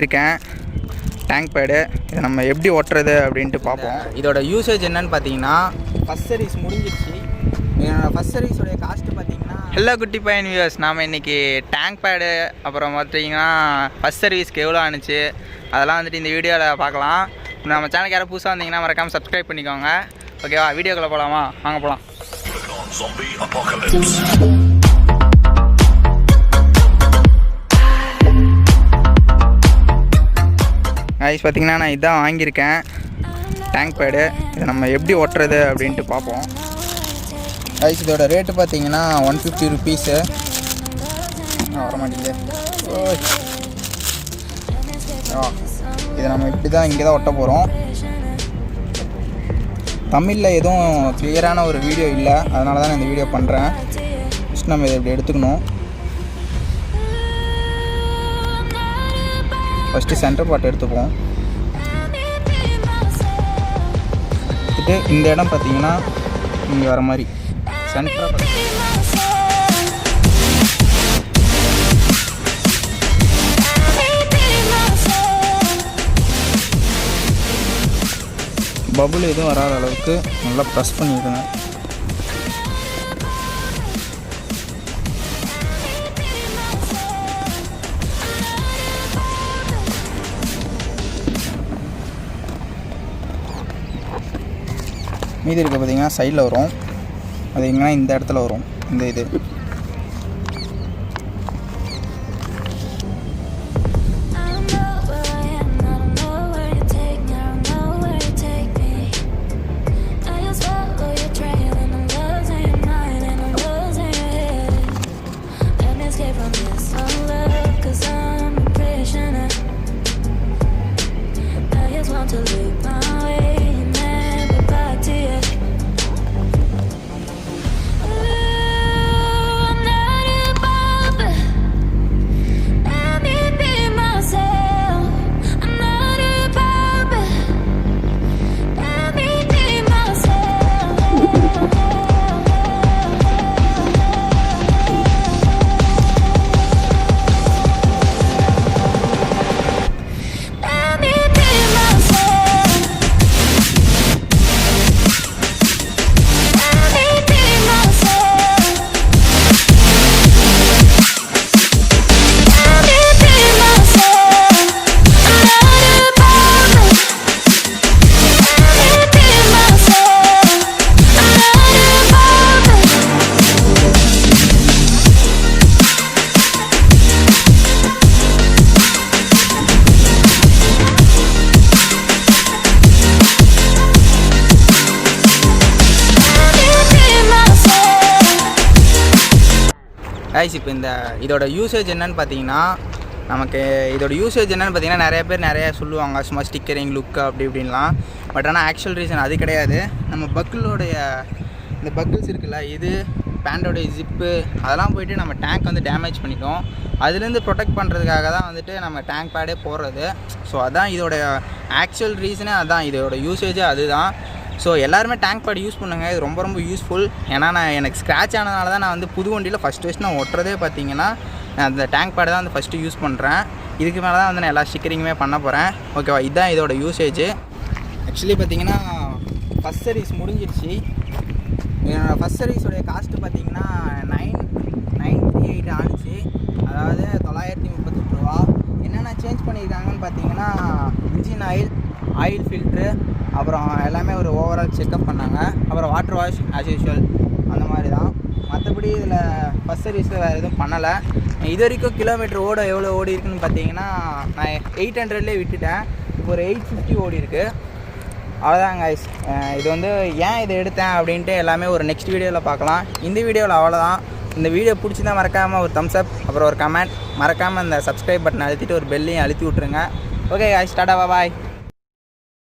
இருக்கேன் tank pad இதை நம்ம எப்படி ஓட்டுறது அப்படின்ட்டு பார்ப்போம். இதோட யூசேஜ் என்னன்னு பார்த்தீங்கன்னா ஃபஸ்ட் சர்வீஸ் முடிஞ்சிருச்சு. என்னோடய ஃபஸ்ட் சர்வீஸோடைய காஸ்ட்டு பார்த்தீங்கன்னா ஹலோ குட்டிப்பையன் வியூவர்ஸ், நாம் இன்றைக்கி டேங்க் பேடு அப்புறம் பார்த்தீங்கன்னா ஃபஸ்ட் சர்வீஸ்க்கு எவ்வளோ ஆணுச்சு அதெல்லாம் வந்துட்டு இந்த வீடியோவில் பார்க்கலாம். நம்ம சேனலுக்கு யாரும் புதுசாக வந்தீங்கன்னா மறக்காமல் சப்ஸ்கிரைப் பண்ணிக்கோங்க. ஓகேவா, வீடியோக்குள்ளே போகலாமா? வாங்க போகலாம். கைஸ் பார்த்தீங்கன்னா நான் இதான் வாங்கியிருக்கேன் டேங்க் பேடு. இதை நம்ம எப்படி ஓட்டுறது அப்படின்ட்டு பார்ப்போம். கைஸ் இதோட ரேட்டு பார்த்தீங்கன்னா 150 ருபீஸு. வர மாட்டேங்குது. இதை நம்ம இப்படி தான் இங்கே தான் ஒட்ட போகிறோம். தமிழில் எதுவும் கிளியரான ஒரு வீடியோ இல்லை, அதனால தான் நான் இந்த வீடியோ பண்ணுறேன். ஃபஸ்ட் நம்ம இதை இப்படி எடுத்துக்கணும். ஃபஸ்ட்டு சென்டர் பார்ட் எடுத்துப்போம். எடுத்துகிட்டு இந்த இடம் பார்த்தீங்கன்னா இங்கே வர மாதிரி சென்டராக பபுள் எதுவும் வராத அளவுக்கு நல்லா ப்ரெஸ் பண்ணிவிடுங்க. மீதி இருக்க பார்த்தீங்கன்னா சைடில் வரும், அது எங்கன்னா இந்த இடத்துல வரும். இந்த இது கைஸ். இப்போ இதோட யூசேஜ் என்னன்னு பார்த்தீங்கன்னா நிறைய பேர் நிறையா சொல்லுவாங்க, சும்மா ஸ்டிக்கரிங் லுக்கு அப்படி இப்படின்லாம். பட் ஆனால் ஆக்சுவல் ரீசன் அது கிடையாது. நம்ம பக்கிளோடைய இந்த பக்கிள்ஸ் இருக்குல்ல, இது பேண்டோடைய ஜிப்பு அதெல்லாம் போயிட்டு நம்ம டேங்க் வந்து டேமேஜ் பண்ணிட்டோம். அதுலேருந்து ப்ரொடெக்ட் பண்ணுறதுக்காக தான் வந்துட்டு நம்ம டேங்க் பேடே போடுறது. ஸோ அதான் இதோட ஆக்சுவல் ரீசனே, அதுதான் இதோட யூசேஜே அதுதான். ஸோ எல்லாருமே டேங்க் பேட் யூஸ் பண்ணுங்கள், இது ரொம்ப ரொம்ப யூஸ்ஃபுல். ஏன்னா எனக்கு ஸ்க்ராட்ச் ஆனதுனால தான் நான் வந்து புது வண்டியில் ஃபஸ்ட்டு நான் ஒட்டுறதே பார்த்தீங்கன்னா அந்த டேங்க் பேட் தான் வந்து ஃபஸ்ட்டு யூஸ் பண்ணுறேன். இதுக்கு மேலே தான் வந்து நான் எல்லா ஸ்டிக்கரிங்குமே பண்ண போகிறேன். ஓகேவா, இதுதான் இதோட யூசேஜ். ஆக்சுவலி பார்த்தீங்கன்னா ஃபஸ்ட் சர்வீஸ் முடிஞ்சிருச்சு. என்னோடய ஃபஸ்ட் சர்வீஸோடைய காஸ்ட்டு பார்த்தீங்கன்னா 998 ஆணுச்சு, அதாவது 938 ரூபா. என்னென்ன சேஞ்ச் பண்ணியிருக்காங்கன்னு பார்த்தீங்கன்னா இன்ஜின் ஆயில் ஃபில்ட்ரு, அப்புறம் எல்லாமே ஒரு ஓவரால் செக்கப் பண்ணாங்க. அப்புறம் வாட்டர் வாஷ் ஆஸ் யூஷுவல் அந்த மாதிரி தான். மற்றபடி இதில் ஃபஸ்ட் சர்வீஸில் வேறு எதுவும் பண்ணலை. இது வரைக்கும் கிலோமீட்டர் எவ்வளோ ஓடி இருக்குன்னு பார்த்தீங்கன்னா நான் 800லேயே விட்டுட்டேன். இப்போ ஒரு 850 ஓடி இருக்குது. அவ்வளோதான் கைஸ். இது வந்து ஏன் இதை எடுத்தேன் அப்படின்ட்டு எல்லாமே ஒரு நெக்ஸ்ட் வீடியோவில் பார்க்கலாம். இந்த வீடியோவில் அவ்வளோதான். இந்த வீடியோ பிடிச்சிதான் மறக்காமல் ஒரு தம்ஸ் அப், அப்புறம் ஒரு கமெண்ட், மறக்காமல் அந்த சப்ஸ்கிரைப் பட்டன் அழுத்திட்டு ஒரு பெல்லையும் அழுத்தி விட்ருங்க. ஓகே கைஸ், டாடா பாய்.